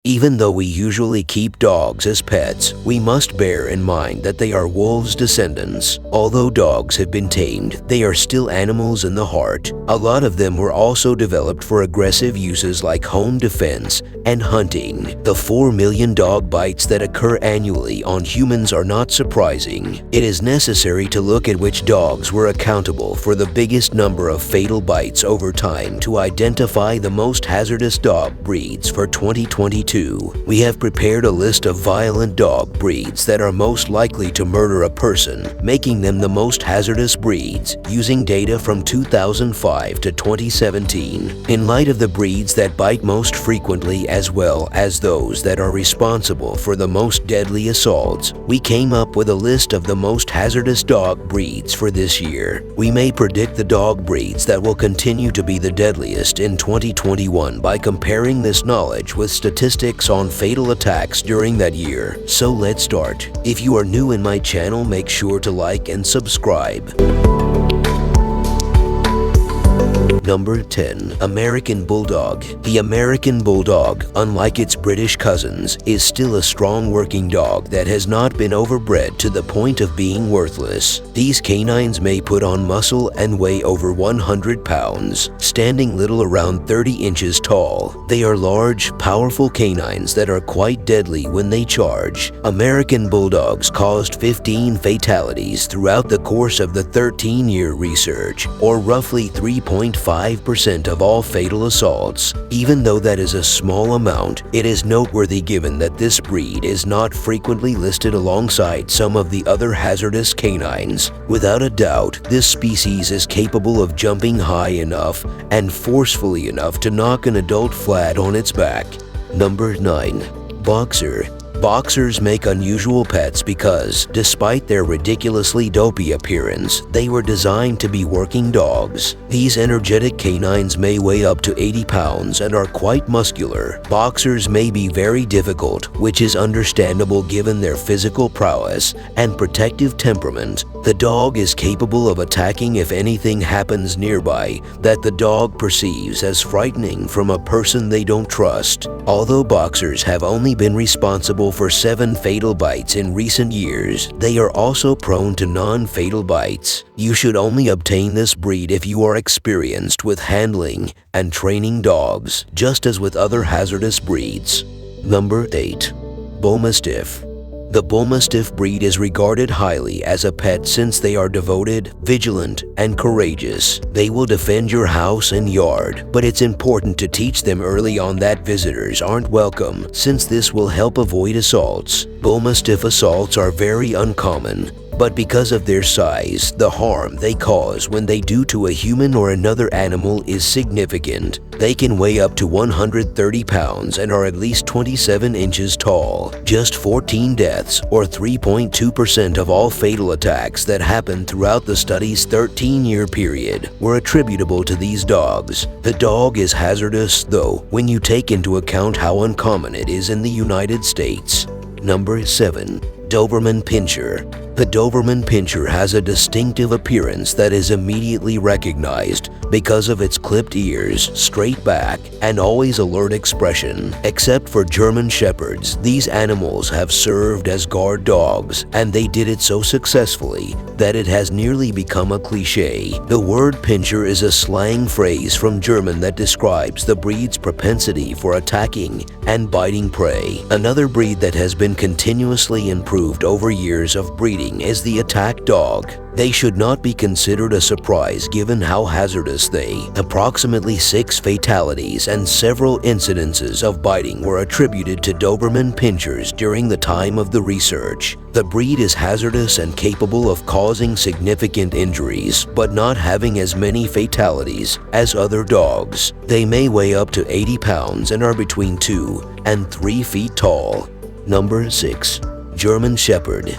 Even though we usually keep dogs as pets, we must bear in mind that they are wolves' descendants. Although dogs have been tamed, they are still animals in the heart. A lot of them were also developed for aggressive uses like home defense and hunting. The 4 million dog bites that occur annually on humans are not surprising. It is necessary to look at which dogs were accountable for the biggest number of fatal bites over time to identify the most hazardous dog breeds for 2022. We have prepared a list of violent dog breeds that are most likely to murder a person, making them the most hazardous breeds, using data from 2005 to 2017. In light of the breeds that bite most frequently as well as those that are responsible for the most deadly assaults, we came up with a list of the most hazardous dog breeds for this year. We may predict the dog breeds that will continue to be the deadliest in 2021 by comparing this knowledge with statistics on fatal attacks during that year. So let's start. If you are new in my channel, make sure to like and subscribe. Number 10. American Bulldog. The American Bulldog, unlike its British cousins, is still a strong working dog that has not been overbred to the point of being worthless. These canines may put on muscle and weigh over 100 pounds, standing little around 30 inches tall. They are large, powerful canines that are quite deadly when they charge. American Bulldogs caused 15 fatalities throughout the course of the 13-year research, or roughly 3.5% of all fatal assaults. Even though that is a small amount, it is noteworthy given that this breed is not frequently listed alongside some of the other hazardous canines. Without a doubt, this species is capable of jumping high enough and forcefully enough to knock an adult flat on its back. Number 9. Boxer. Boxers make unusual pets because, despite their ridiculously dopey appearance, they were designed to be working dogs. These energetic canines may weigh up to 80 pounds and are quite muscular. Boxers may be very difficult, which is understandable given their physical prowess and protective temperament. The dog is capable of attacking if anything happens nearby that the dog perceives as frightening from a person they don't trust. Although boxers have only been responsible for 7 fatal bites in recent years, they are also prone to non-fatal bites. You should only obtain this breed if you are experienced with handling and training dogs, just as with other hazardous breeds. Number 8. Bullmastiff. The Bullmastiff breed is regarded highly as a pet since they are devoted, vigilant, and courageous. They will defend your house and yard, but it's important to teach them early on that visitors aren't welcome, since this will help avoid assaults. Bullmastiff assaults are very uncommon, but because of their size, the harm they cause when they do to a human or another animal is significant. They can weigh up to 130 pounds and are at least 27 inches tall. Just 14 deaths, or 3.2% of all fatal attacks that happened throughout the study's 13-year period, were attributable to these dogs. The dog is hazardous, though, when you take into account how uncommon it is in the United States. Number 7. Doberman Pinscher. The Doberman Pinscher has a distinctive appearance that is immediately recognized because of its clipped ears, straight back, and always alert expression. Except for German Shepherds, these animals have served as guard dogs, and they did it so successfully that it has nearly become a cliché. The word Pinscher is a slang phrase from German that describes the breed's propensity for attacking and biting prey. Another breed that has been continuously improved over years of breeding is the attack dog. They should not be considered a surprise given how hazardous they. Approximately 6 fatalities and several incidences of biting were attributed to Doberman Pinschers during the time of the research. The breed is hazardous and capable of causing significant injuries, but not having as many fatalities as other dogs. They may weigh up to 80 pounds and are between 2 and 3 feet tall. Number 6. German Shepherd.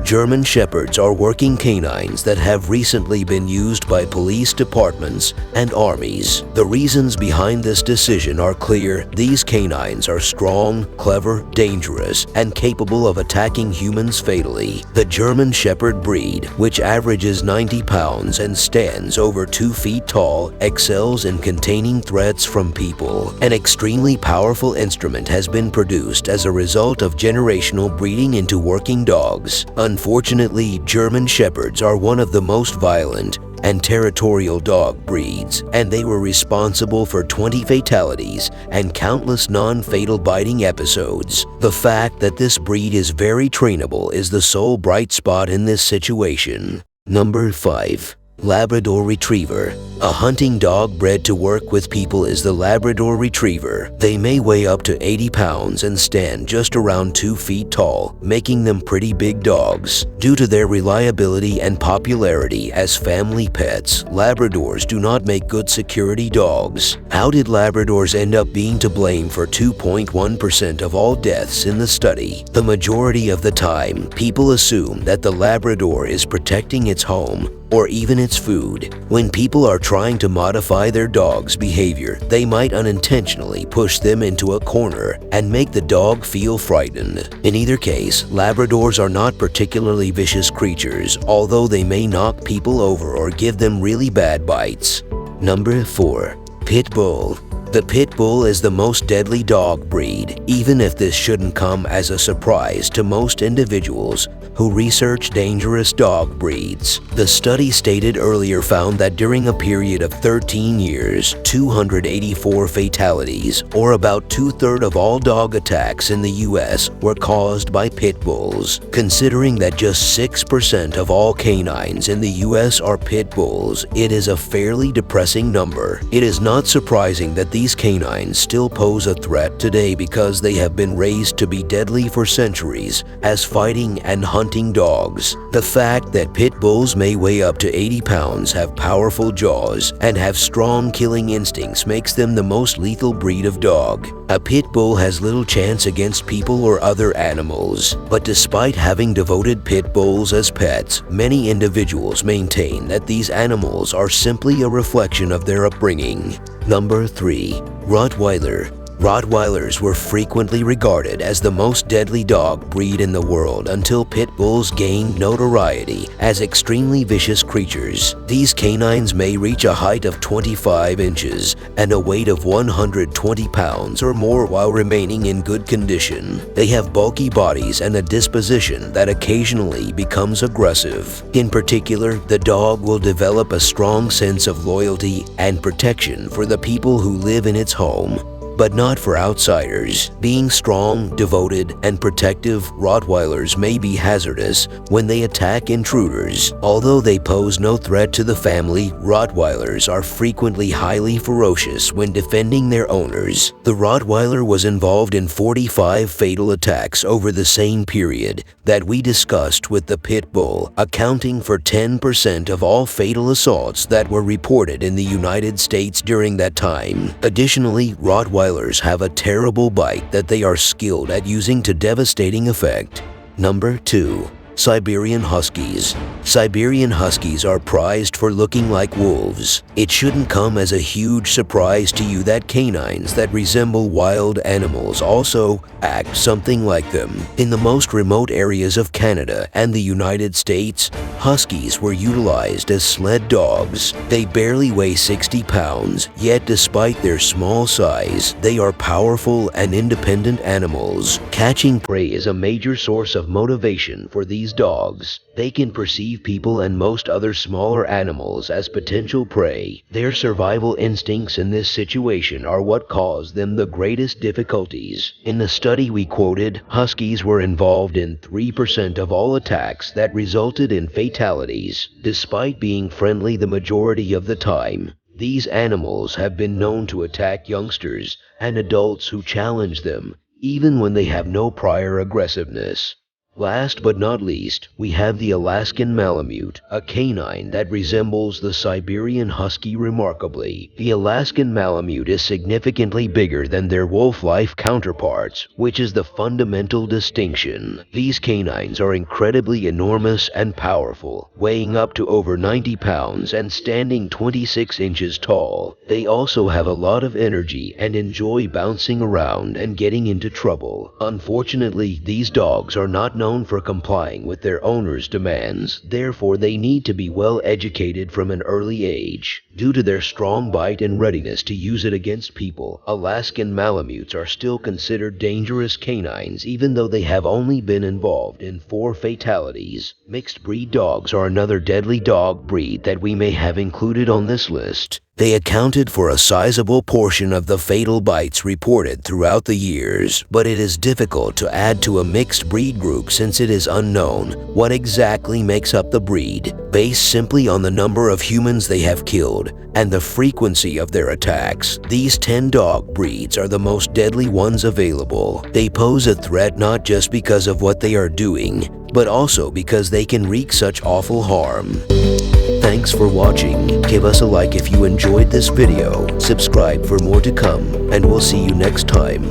German Shepherds are working canines that have recently been used by police departments and armies. The reasons behind this decision are clear. These canines are strong, clever, dangerous, and capable of attacking humans fatally. The German Shepherd breed, which averages 90 pounds and stands over 2 feet tall, excels in containing threats from people. An extremely powerful instrument has been produced as a result of generational breeding into working dogs. Unfortunately, German Shepherds are one of the most violent and territorial dog breeds, and they were responsible for 20 fatalities and countless non-fatal biting episodes. The fact that this breed is very trainable is the sole bright spot in this situation. Number 5. Labrador Retriever. A hunting dog bred to work with people is the Labrador Retriever. They may weigh up to 80 pounds and stand just around 2 feet tall, making them pretty big dogs. Due to their reliability and popularity as family pets, Labradors do not make good security dogs. How did Labradors end up being to blame for 2.1% of all deaths in the study? The majority of the time, people assume that the Labrador is protecting its home or even its food. When people are trying to modify their dog's behavior, they might unintentionally push them into a corner and make the dog feel frightened. In either case, Labradors are not particularly vicious creatures, although they may knock people over or give them really bad bites. Number 4. Pit Bull. The Pit Bull is the most deadly dog breed, even if this shouldn't come as a surprise to most individuals who research dangerous dog breeds. The study stated earlier found that during a period of 13 years, 284 fatalities, or about 2/3 of all dog attacks in the US, were caused by pit bulls. Considering that just 6% of all canines in the US are pit bulls, it is a fairly depressing number. It is not surprising that these canines still pose a threat today because they have been raised to be deadly for centuries as fighting and hunting dogs. The fact that pit bulls may weigh up to 80 pounds, have powerful jaws, and have strong killing instincts makes them the most lethal breed of dog. A pit bull has little chance against people or other animals, but despite having devoted pit bulls as pets, many individuals maintain that these animals are simply a reflection of their upbringing. Number 3. Rottweiler. Rottweilers were frequently regarded as the most deadly dog breed in the world until pit bulls gained notoriety as extremely vicious creatures. These canines may reach a height of 25 inches and a weight of 120 pounds or more while remaining in good condition. They have bulky bodies and a disposition that occasionally becomes aggressive. In particular, the dog will develop a strong sense of loyalty and protection for the people who live in its home, but not for outsiders. Being strong, devoted, and protective, Rottweilers may be hazardous when they attack intruders. Although they pose no threat to the family, Rottweilers are frequently highly ferocious when defending their owners. The Rottweiler was involved in 45 fatal attacks over the same period that we discussed with the Pit Bull, accounting for 10% of all fatal assaults that were reported in the United States during that time. Additionally, Rottweilers have a terrible bite that they are skilled at using to devastating effect. Number 2. Siberian Huskies. Siberian Huskies are prized for looking like wolves. It shouldn't come as a huge surprise to you that canines that resemble wild animals also act something like them. In the most remote areas of Canada and the United States, Huskies were utilized as sled dogs. They barely weigh 60 pounds, yet despite their small size, they are powerful and independent animals. Catching prey is a major source of motivation for these dogs. They can perceive people and most other smaller animals as potential prey. Their survival instincts in this situation are what cause them the greatest difficulties. In the study we quoted, Huskies were involved in 3% of all attacks that resulted in fatalities. Despite being friendly the majority of the time, these animals have been known to attack youngsters and adults who challenge them, even when they have no prior aggressiveness. Last but not least, we have the Alaskan Malamute, a canine that resembles the Siberian Husky remarkably. The Alaskan Malamute is significantly bigger than their wolf-like counterparts, which is the fundamental distinction. These canines are incredibly enormous and powerful, weighing up to over 90 pounds and standing 26 inches tall. They also have a lot of energy and enjoy bouncing around and getting into trouble. Unfortunately, these dogs are not known for complying with their owners' demands. Therefore, they need to be well educated from an early age. Due to their strong bite and readiness to use it against people, Alaskan Malamutes are still considered dangerous canines even though they have only been involved in 4 fatalities. Mixed breed dogs are another deadly dog breed that we may have included on this list. They accounted for a sizable portion of the fatal bites reported throughout the years, but it is difficult to add to a mixed breed group since it is unknown what exactly makes up the breed, based simply on the number of humans they have killed and the frequency of their attacks. These 10 dog breeds are the most deadly ones available. They pose a threat not just because of what they are doing, but also because they can wreak such awful harm. Thanks for watching. Give us a like if you enjoyed this video, subscribe for more to come, and we'll see you next time.